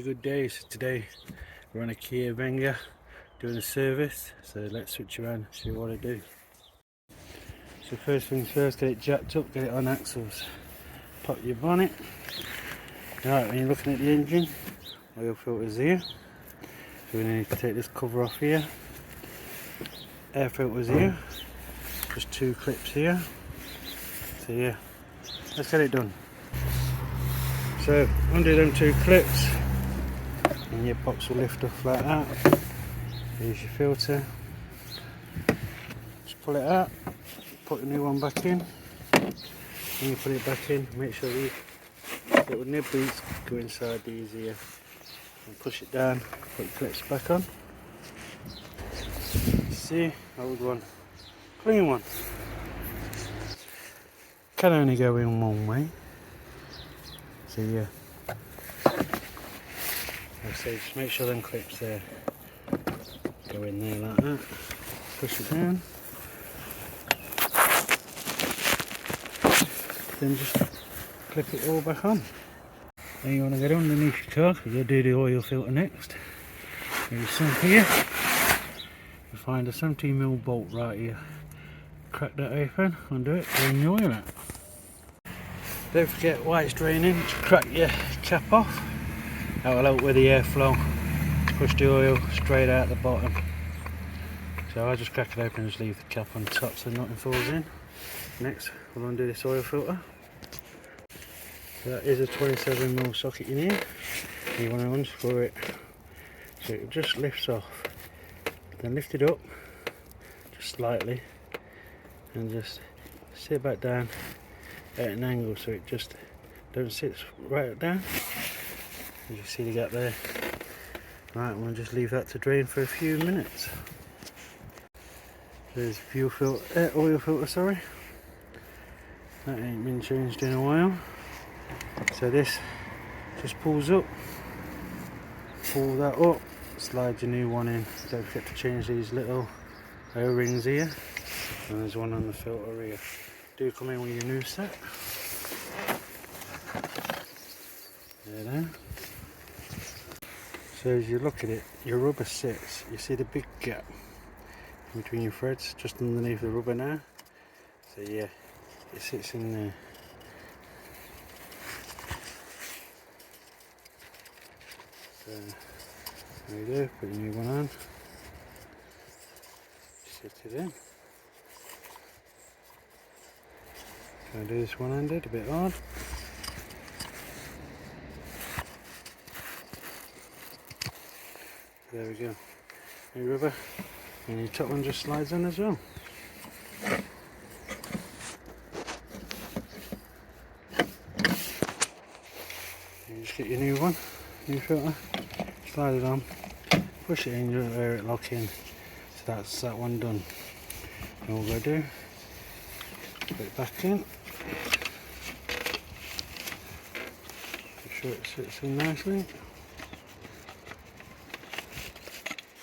good day. So today we're on a Kia VENGA doing a service, so let's switch around and see what I do. So first things first, get it jacked up, get it on axles, pop your bonnet. Right, when you're looking at the engine, oil filter's here, so we need to take this cover off here. Air filter's here, just two clips here. So yeah, let's get it done. So undo them two clips and your box will lift off like that. Here's your filter. Just pull it out, put the new one back in. When you put it back in, make sure these little nibbles go inside these here. And push it down, put your clips back on. See, old one, clean one. Can only go in one way. So yeah, like I say, just make sure them clips there go in there like that. Push it down. Then just clip it all back on. Then you want to get underneath your car because you'll do the oil filter next. There's some here. You find a 17mm bolt right here. Crack that open, undo it, drain the oil out. Don't forget, while it's draining, just crack your cap off. That will help with the airflow. Push the oil straight out the bottom. So I just crack it open and just leave the cap on top so nothing falls in. Next, we'll undo this oil filter. So that is a 27mm socket you need. You want to unscrew it so it just lifts off. Then lift it up just slightly and just sit back down at an angle so it just don't sit right down. You can see the gap there. Right, we'll just leave that to drain for a few minutes. There's fuel filter, oil filter, sorry. That ain't been changed in a while. So this just pulls up. Pull that up, slide your new one in. Don't forget to change these little O-rings here. And there's one on the filter here. Do come in with your new set. There. So as you look at it, your rubber sits. You see the big gap between your threads, just underneath the rubber now. So yeah, it sits in there. So there you go. Put your new one on. Sit it in. Try and do this one-handed, a bit hard. There we go. New rubber, and your top one just slides in as well. You just get your new one, new filter, slide it on, push it in, you'll hear it lock in. So that's that one done. And all we're going to do, put it back in. Make sure it sits in nicely.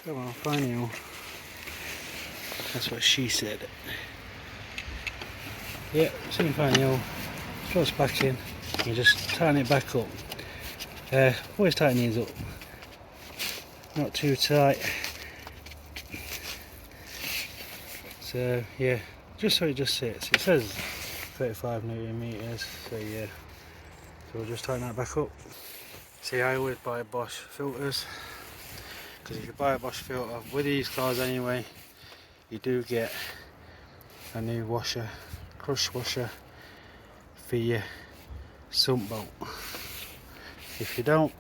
Come on, fine you. That's what she said. Yeah, sitting fine you. Throw it back in. You just tighten it back up. Always tighten these up. Not too tight. So yeah, just so it just sits. It says 35mm, so yeah. So we'll just tighten that back up. See, I always buy Bosch filters. Because if you buy a Bosch filter, with these cars anyway, you do get a new washer, crush washer for your sump bolt. If you don't,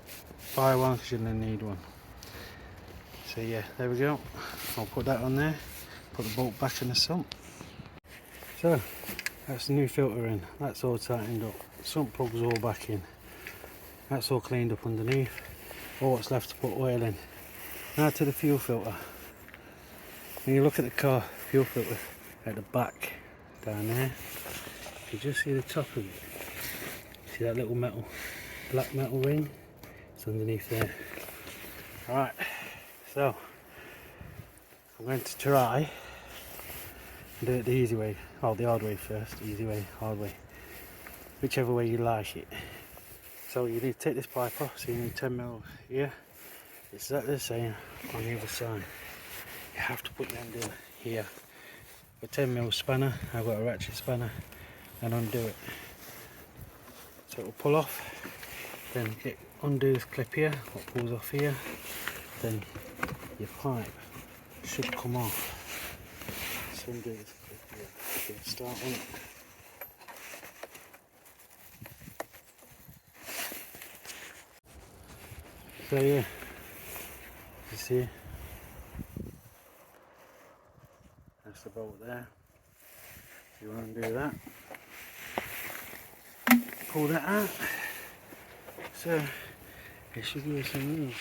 buy one because you're going to need one. So yeah, there we go. I'll put that on there, put the bolt back in the sump. So, that's the new filter in, that's all tightened up. Sump plug's all back in. That's all cleaned up underneath. All what's left to put oil in. Now to the fuel filter. When you look at the car, fuel filter at the back, down there, you just see the top of it. See that little black metal ring? It's underneath there. Alright, so I'm going to try and do it the easy way. Well, the hard way first, easy way, hard way. Whichever way you like it. So you need to take this pipe off, so you need 10mm here. It's exactly the same on the other side. You have to put your hand in here. A 10mm spanner, I've got a ratchet spanner, and undo it. So it will pull off, then undo this clip here, what pulls off here, then your pipe should come off. So undo this clip here, okay, start on it. So yeah, you see, that's the bolt there. You want to do that, pull that out, so it should give us some room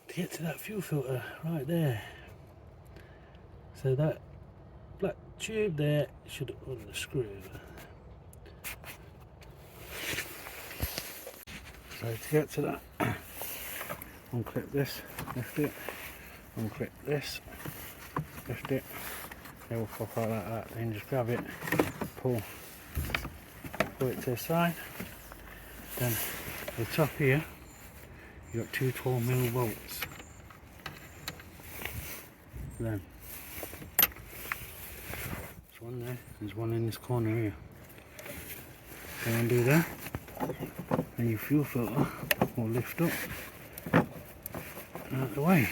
to get to that fuel filter right there. So that black tube there should unscrew. So to get to that, unclip this, lift it, unclip this, lift it, it will pop out like that, then just grab it, pull it to the side, then the top here, you've got two 12mm bolts, then there's one there, there's one in this corner here, so undo that, and your fuel filter will lift up and out of the way.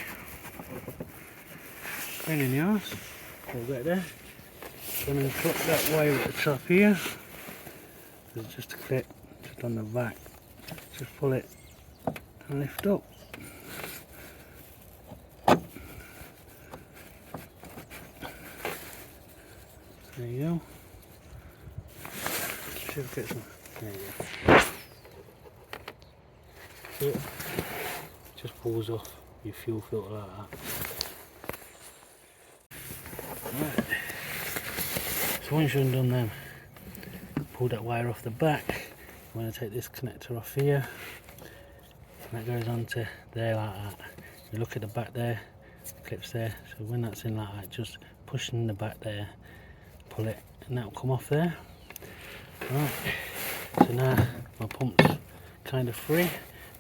Pain in the arse, we'll get there. Then clip that wire at the top here. There's just a clip just on the back. Just pull it and lift up. There you go. See if we get some. There you go. See it? Just pulls off your fuel filter like that. Right. So once you've done them, pull that wire off the back. I'm going to take this connector off here, and that goes onto there like that. You look at the back there, clips there. So when that's in like that, just push in the back there, pull it, and that will come off there. Right. So now my pump's kind of free.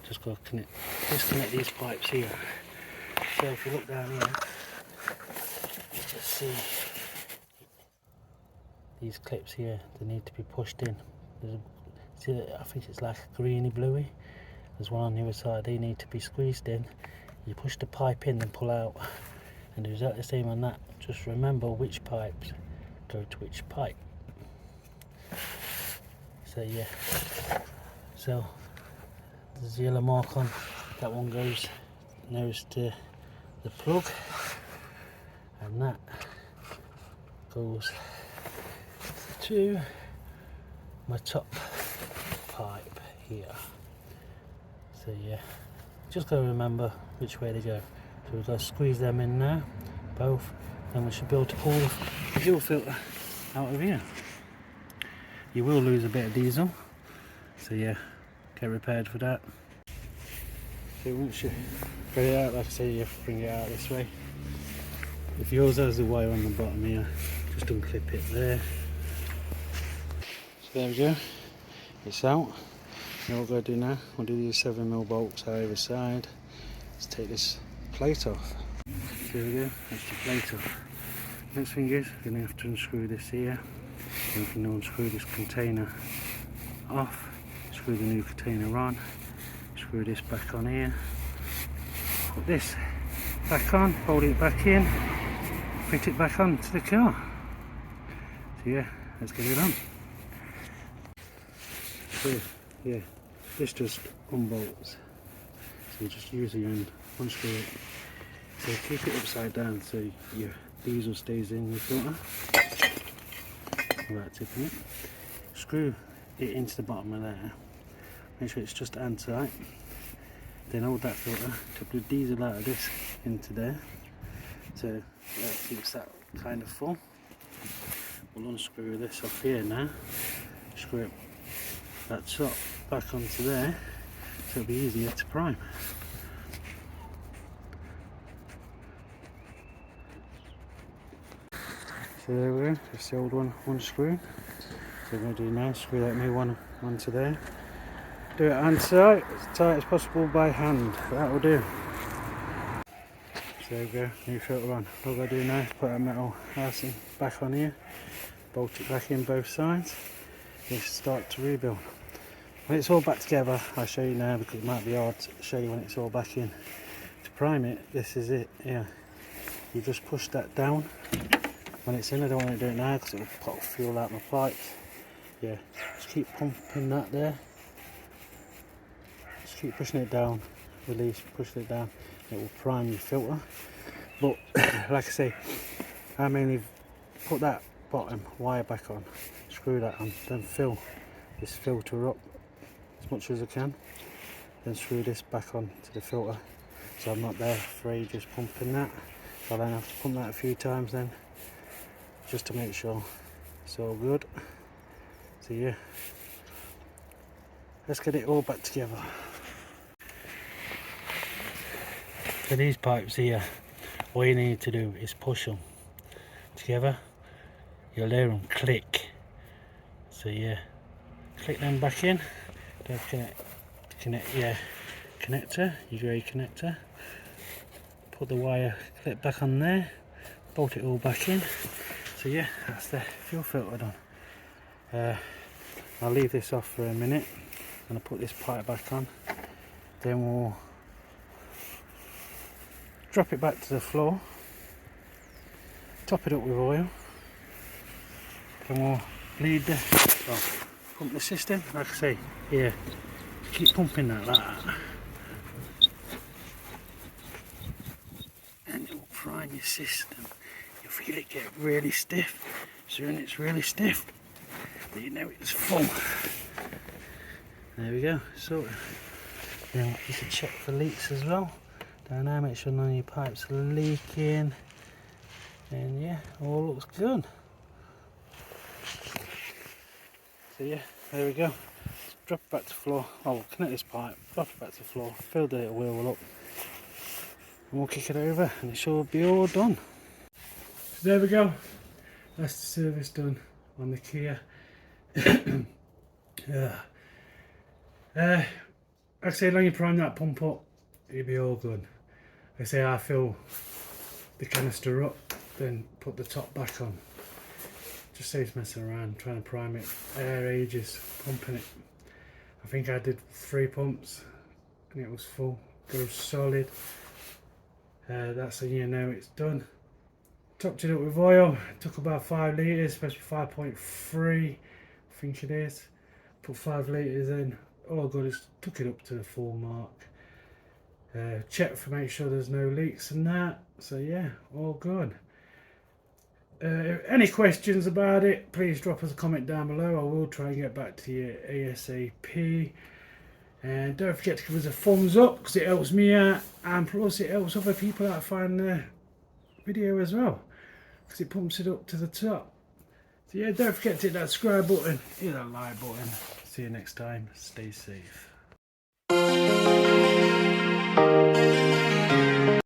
Just got to disconnect these pipes here. So if you look down here, you just see these clips here. They need to be pushed in. See, I think it's like a greeny bluey. There's one on the other side. They need to be squeezed in. You push the pipe in and pull out, and do exactly the same on that. Just remember which pipes go to which pipe. So yeah. So there's the yellow mark on that one, goes nearest to the plug, and that goes to my top pipe here. So yeah, just got to remember which way they go. So we've got to squeeze them in now, both, and we should be able to pull the fuel filter out of here. You will lose a bit of diesel, so yeah, get prepared for that. So once you get it out, like I say, you have to bring it out this way. If yours has the wire on the bottom here, just unclip it there. So there we go, it's out. Now what we're going to do now, we'll do these 7mm bolts out either side. Let's take this plate off. There we go, that's the plate off. Next thing is, we're going to have to unscrew this here. Then we can unscrew this container off, screw the new container on, screw this back on here, put this back on, fold it back in, fit it back on to the car. So yeah, let's get it on. So yeah, this just unbolts. So you just use your hand, unscrew it. So keep it upside down so your diesel stays in your filter. Without tipping it. Screw it into the bottom of there. Make sure it's just hand tight. Then hold that filter to put diesel out of this into there. So that keeps that kind of full. We'll unscrew this off here now. Screw that top back onto there, so it'll be easier to prime. So there we go, just the old one unscrewed. So we're going to do now, screw that new one onto there. do it hand tight, as tight as possible by hand. That will do. So there we go, new filter on. All I do now is put a metal housing back on here, bolt it back in both sides, and start to rebuild. When it's all back together, I'll show you now because it might be hard to show you when it's all back in. To prime it, this is it, yeah. You just push that down when it's in. I don't want to do it now because it will pop fuel out my pipes. Yeah, just keep pumping that there. Just keep pushing it down, release, pushing it down. It will prime your filter. But like I say, I mainly put that bottom wire back on, screw that on, then fill this filter up as much as I can, then screw this back on to the filter, so I'm not there for ages pumping that. So I then have to pump that a few times then, just to make sure it's all good. So yeah, let's get it all back together. For these pipes here, all you need to do is push them together. You'll hear them click. So yeah, click them back in. Don't forget to connect your connector, your grey connector. Put the wire clip back on there, bolt it all back in. So yeah, that's the fuel filter done. I'll leave this off for a minute and I'll put this pipe back on. Then we'll drop it back to the floor, top it up with oil, and we'll bleed the, pump the system. Like I say, here, keep pumping that like that. And it will prime your system. You'll feel it get really stiff. So when it's really stiff, you know it's full. There we go, sorted. Then you can check for leaks as well. Down there, make sure none of your pipes are leaking. And yeah, all looks good. So yeah, there we go. Drop it back to the floor. I'll connect this pipe, drop it back to the floor, fill the little wheel up, and we'll kick it over and it should be all done. So there we go. That's the service done on the Kia. Yeah. Like I say, as long as you prime that pump up, it'll be all good. Like I say, I fill the canister up, then put the top back on. Just saves messing around trying to prime it. Ages pumping it. I think I did 3 pumps and it was full. Goes solid. That's how you know it's done. Topped it up with oil. It took about 5 litres, especially 5.3 I think it is. Put 5 litres in. All good, it's took it up to the full mark. Check for make sure there's no leaks and that. So yeah, all good. Any questions about it, please drop us a comment down below. I will try and get back to you ASAP. And don't forget to give us a thumbs up because it helps me out, and plus it helps other people out find the video as well because it pumps it up to the top. So yeah, don't forget to hit that subscribe button, hit that like button. See you next time. Stay safe.